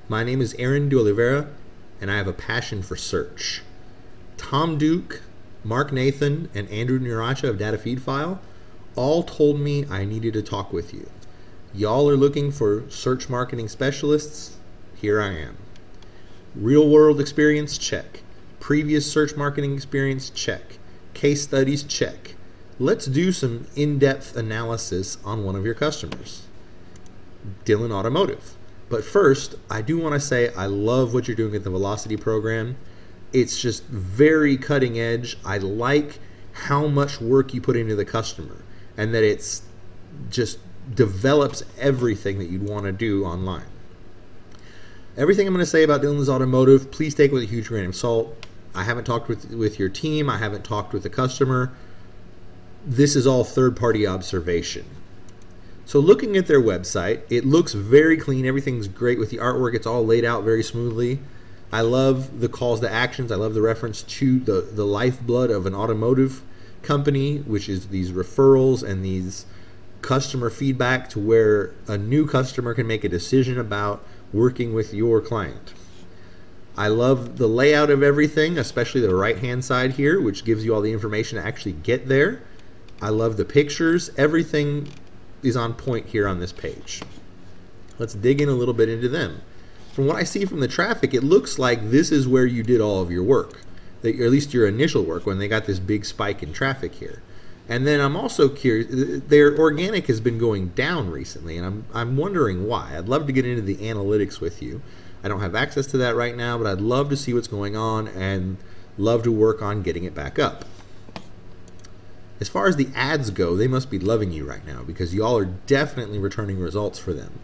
My name is Aaron de Oliveira, and I have a passion for search. Tom Duke, Mark Nathan, and Andrew Nurcahya of Data Feed File all told me I needed to talk with you. Y'all are looking for search marketing specialists? Here I am. Real world experience? Check. Previous search marketing experience? Check. Case studies? Check. Let's do some in-depth analysis on one of your customers. Dillon Automotive. But first, I do want to say I love what you're doing at the Velocity program. It's just very cutting edge. I like how much work you put into the customer and that it's just develops everything that you'd want to do online. Everything I'm going to say about Dillon's Automotive, please take it with a huge grain of salt. I haven't talked with your team. I haven't talked with the customer. This is all third-party observation. So looking at their website, it looks very clean. Everything's great with the artwork. It's all laid out very smoothly. I love the calls to actions. I love the reference to the lifeblood of an automotive company, which is these referrals and these customer feedback to where a new customer can make a decision about working with your client. I love the layout of everything, especially the right-hand side here, which gives you all the information to actually get there. I love the pictures. Everything is on point here on this page. Let's dig in a little bit into them. From what I see from the traffic, it looks like this is where you did all of your work, or at least your initial work, when they got this big spike in traffic here. And then I'm also curious, their organic has been going down recently, and I'm wondering why. I'd love to get into the analytics with you. I don't have access to that right now, but I'd love to see what's going on and love to work on getting it back up. As far as the ads go, they must be loving you right now because y'all are definitely returning results for them.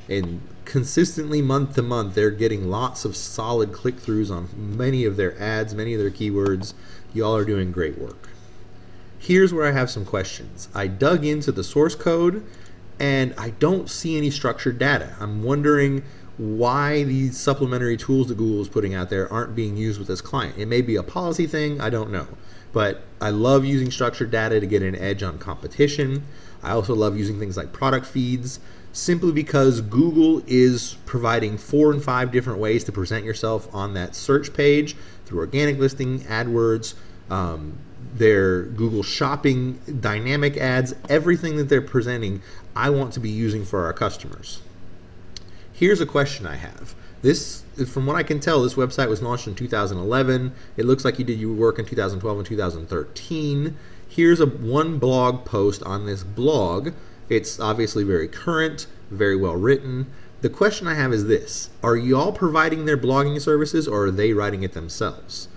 And consistently month to month, they're getting lots of solid click-throughs on many of their ads, many of their keywords. Y'all are doing great work. Here's where I have some questions. I dug into the source code and I don't see any structured data. I'm wondering why these supplementary tools that Google is putting out there aren't being used with this client. It may be a policy thing, I don't know. But I love using structured data to get an edge on competition. I also love using things like product feeds, simply because Google is providing 4 and 5 different ways to present yourself on that search page through organic listing, AdWords, their Google Shopping, dynamic ads, everything that they're presenting, I want to be using for our customers. Here's a question I have. This, from what I can tell, this website was launched in 2011. It looks like you did your work in 2012 and 2013. Here's one blog post on this blog. It's obviously very current, very well written. The question I have is this: are y'all providing their blogging services or are they writing it themselves?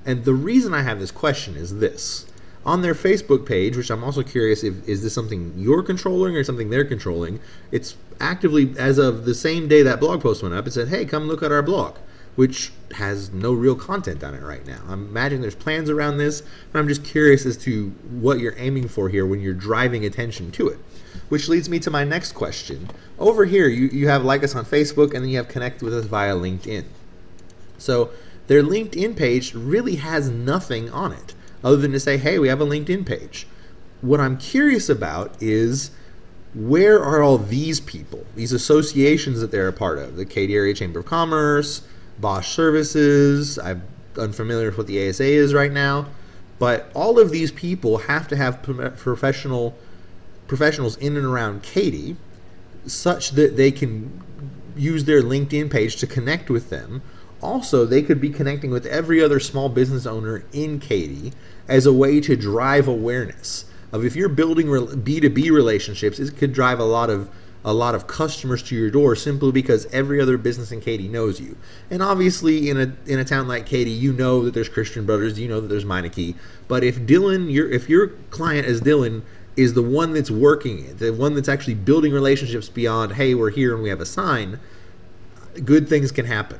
And the reason I have this question is this. On their Facebook page, which I'm also curious if is this something you're controlling or something they're controlling, it's actively, as of the same day that blog post went up, it said, hey, come look at our blog, which has no real content on it right now. I'm imagining there's plans around this, and I'm just curious as to what you're aiming for here when you're driving attention to it. Which leads me to my next question. Over here, you have like us on Facebook, and then you have connect with us via LinkedIn. So their LinkedIn page really has nothing on it other than to say, hey, we have a LinkedIn page. What I'm curious about is, where are all these people, these associations that they're a part of? The Katy Area Chamber of Commerce, Bosch Services, I'm unfamiliar with what the ASA is right now, but all of these people have to have professionals in and around Katy such that they can use their LinkedIn page to connect with them. Also, they could be connecting with every other small business owner in Katy as a way to drive awareness of, if you're building B2B relationships, it could drive a lot of customers to your door simply because every other business in Katy knows you. And obviously, in a town like Katy, you know that there's Christian Brothers, you know that there's Meineke. But if your client as Dillon is the one that's working it, the one that's actually building relationships beyond, hey, we're here and we have a sign, good things can happen.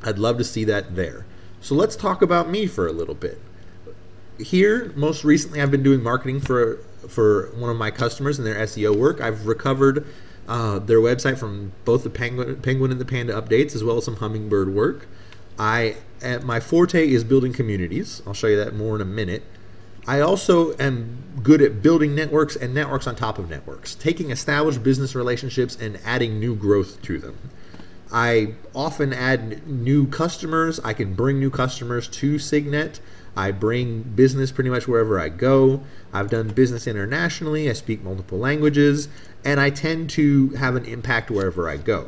I'd love to see that there. So let's talk about me for a little bit. Here, most recently, I've been doing marketing for one of my customers in their SEO work. I've recovered their website from both the Penguin and the Panda updates, as well as some Hummingbird work. My forte is building communities. I'll show you that more in a minute. I also am good at building networks and networks on top of networks, taking established business relationships and adding new growth to them. I often add new customers. I can bring new customers to Signet. I bring business pretty much wherever I go. I've done business internationally. I speak multiple languages, and I tend to have an impact wherever I go.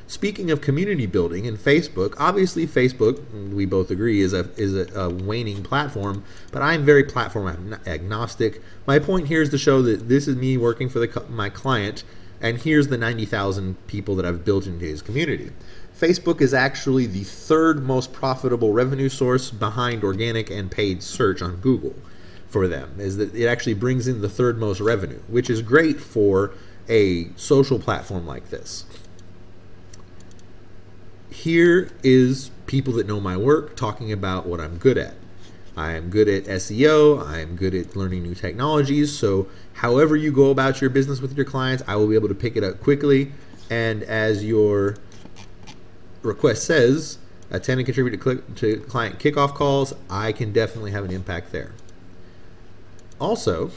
Speaking of community building and Facebook, obviously Facebook, we both agree, is a waning platform, but I'm very platform agnostic. My point here is to show that this is me working for my client, and here's the 90,000 people that I've built into his community. Facebook is actually the third most profitable revenue source behind organic and paid search on Google for them, is that it actually brings in the third most revenue, which is great for a social platform like this. Here is people that know my work talking about what I'm good at. I am good at SEO, I am good at learning new technologies, so however you go about your business with your clients, I will be able to pick it up quickly, and as your request says, attend and contribute to client kickoff calls, I can definitely have an impact there. Also,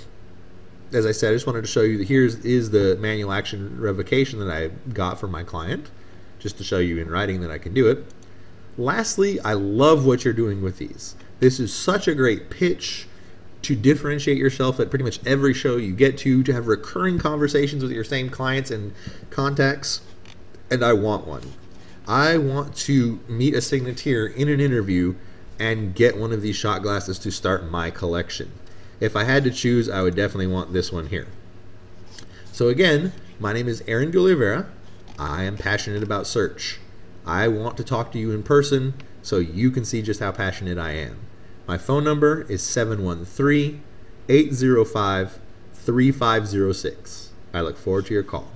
as I said, I just wanted to show you that is the manual action revocation that I got from my client, just to show you in writing that I can do it. Lastly, I love what you're doing with these. This is such a great pitch to differentiate yourself at pretty much every show you get to have recurring conversations with your same clients and contacts, and I want one. I want to meet a Signeteer in an interview and get one of these shot glasses to start my collection. If I had to choose, I would definitely want this one here. So again, my name is Aaron de Oliveira. I am passionate about search. I want to talk to you in person so you can see just how passionate I am. My phone number is 713-805-3506. I look forward to your call.